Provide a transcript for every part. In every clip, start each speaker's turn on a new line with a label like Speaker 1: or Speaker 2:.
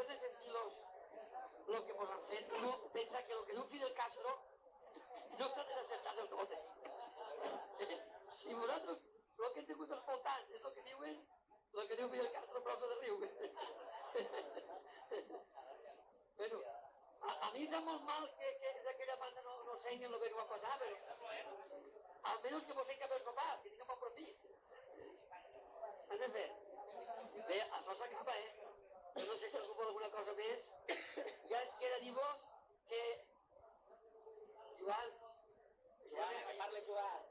Speaker 1: després de sentir el que ens han fet, uno pensa que el que diu Fidel Castro no està desacertat del tot. Si vosaltres el que hem tingut els voltants és el que diuen, el que diu Fidel Castro prosa de riu. Bueno, a mi sap molt mal que d'aquella banda no senguen el que va passar, però almenys que mos senga per sopar, que tinguem un profit. Hem de fer. Bé, això s'acaba, Jo no sé si algú vol alguna cosa més. Ja es queda dir-vos que... Joan...
Speaker 2: Joan, que parli Joan.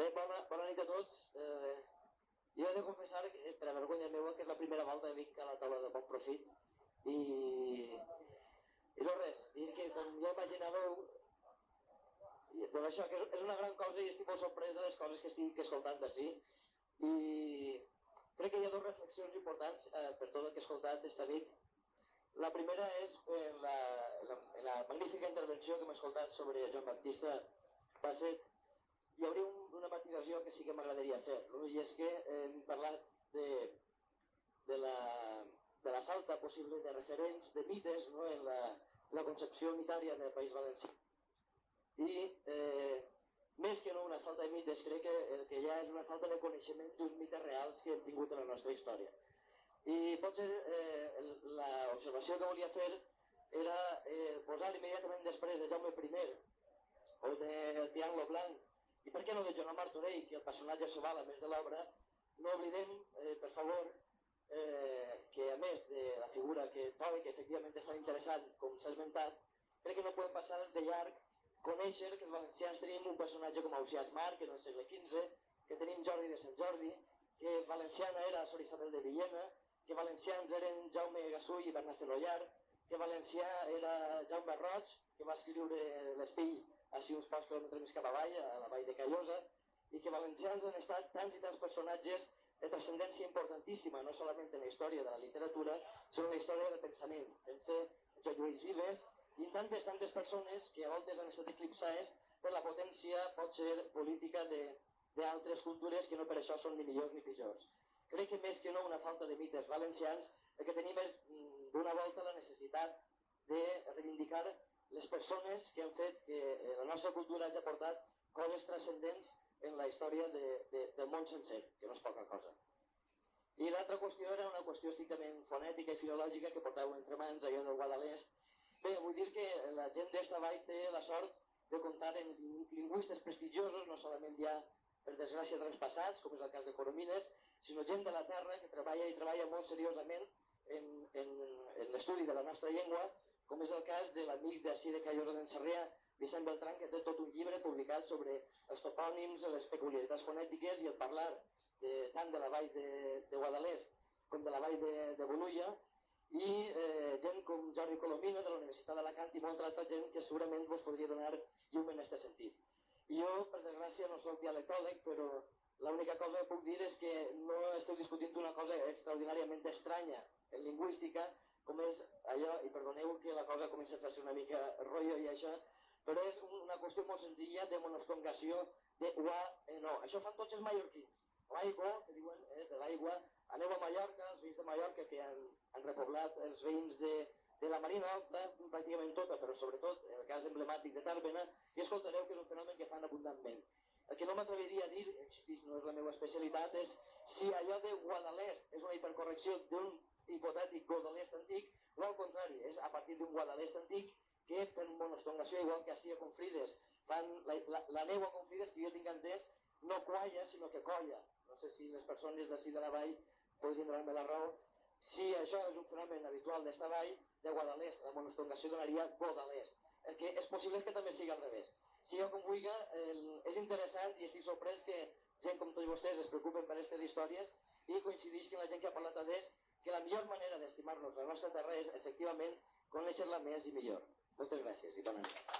Speaker 3: Bé, bona nit a tots. Jo he de confessar, per a vergonya meva, que és la primera volta que vinc a la taula de Bon Profit. I no res, dir que com ja imaginàveu, doncs això, que és una gran cosa i estic molt sorprès de les coses que estic escoltant d'ací. I crec que hi ha dues reflexions importants per tot el que he escoltat esta nit. La primera és la magnífica intervenció que hem escoltat sobre Joan Baptista Basset. Hi hauria una matisació que sí que m'agradaria fer, i és que hem parlat de la falta possible de referents, de mites en la concepció unitària del País Valencià. I més que no una falta de mites, crec que el que hi ha és una falta de coneixement d'uns mites reals que hem tingut en la nostra història. I potser l'observació que volia fer era posar immediatament després de Jaume I o del Triangle Blanc, i per què no de Joan Martorell, que el personatge s'ovala més de l'obra, no oblidem, per favor, que a més de la figura que trobo que efectivament és tan interessant com s'ha esmentat, crec que no podem passar de llarg conèixer que els valencians tenim un personatge com Ausiàs Marc en el segle XV, que tenim Jordi de Sant Jordi, que valenciana era Sor Isabel de Villena, que valencians eren Jaume Gasull i Bernat Celollar, que valencià era Jaume Roig, que va escriure l'Espill així uns pocs quilòmetres més cap avall, a la vall de Callosa, i que valencians han estat tants i tants personatges de transcendència importantíssima, no solament en la història de la literatura, sinó en la història del pensament. Pense en Joan Lluís Vives i en tantes persones que a voltes han estat eclipsades per la potència, pot ser, política d'altres cultures que no per això són ni millors ni pitjors. Crec que més que no una falta de mites valencians, el que tenim és d'una volta la necessitat de reivindicar les persones que han fet que la nostra cultura hagi aportat coses transcendents en la història del món sencer, que no és poca cosa. I l'altra qüestió era una qüestió estrictament fonètica i filològica que porteu entre mans, allò del Guadalès. Bé, vull dir que la gent d'esta vall té la sort de comptar amb lingüistes prestigiosos, no solament ja per desgràcia traspassats, com és el cas de Coromines, sinó gent de la terra que treballa i treballa molt seriosament en l'estudi de la nostra llengua, com és el cas de l'amic d'ací de Callosa d'en Sarrià, Vicent Beltrán, que té tot un llibre publicat sobre els topònims, les peculiaritats fonètiques i el parlar tant de la vall de Guadalès com de la vall de Bolulla, i gent com Jordi Colomina de la Universitat d'Alacant i molta altra gent que segurament vos podria donar llum en aquest sentit. Jo, per desgràcia, no soc dialectòleg, però l'única cosa que puc dir és que no esteu discutint una cosa extraordinàriament estranya en lingüística, com és allò, i perdoneu que la cosa comença a fer-se una mica rotllo i això, però és una qüestió molt senzilla de monostongació de ua en o. Això fan tots els mallorquins. L'aigua, que diuen, de l'aigua. Aneu a Mallorca, els veïns de Mallorca que han repoblat els veïns de la Marina Alta, pràcticament tota, però sobretot en el cas emblemàtic de Tàrbena, i escoltareu que és un fenomen que fan abundantment. El que no m'atreviria a dir, insistís, no és la meva especialitat, és si allò de Guadalest és una hipercorrecció d'un hipotètic Godolest antic, o al contrari, és a partir d'un Guadalest antic que per monostongació, igual que així a Confrides, fan la neu a Confrides, que jo tinc entès, no qualla, sinó que colla. No sé si les persones d'ací de la vall podrien donar-me la raó. Si això és un fenomen habitual d'esta vall, de Guadalest, la monostongació donaria Godalest. El que és possible que també sigui al revés. Si jo com vulgui, és interessant i estic sorprès que gent com tots vostès es preocupen per aquestes històries i coincideix que la gent que ha parlat adés que la millor manera d'estimar-nos la nostra terra és, efectivament, conèixer-la més i millor. Moltes gràcies i bona nit.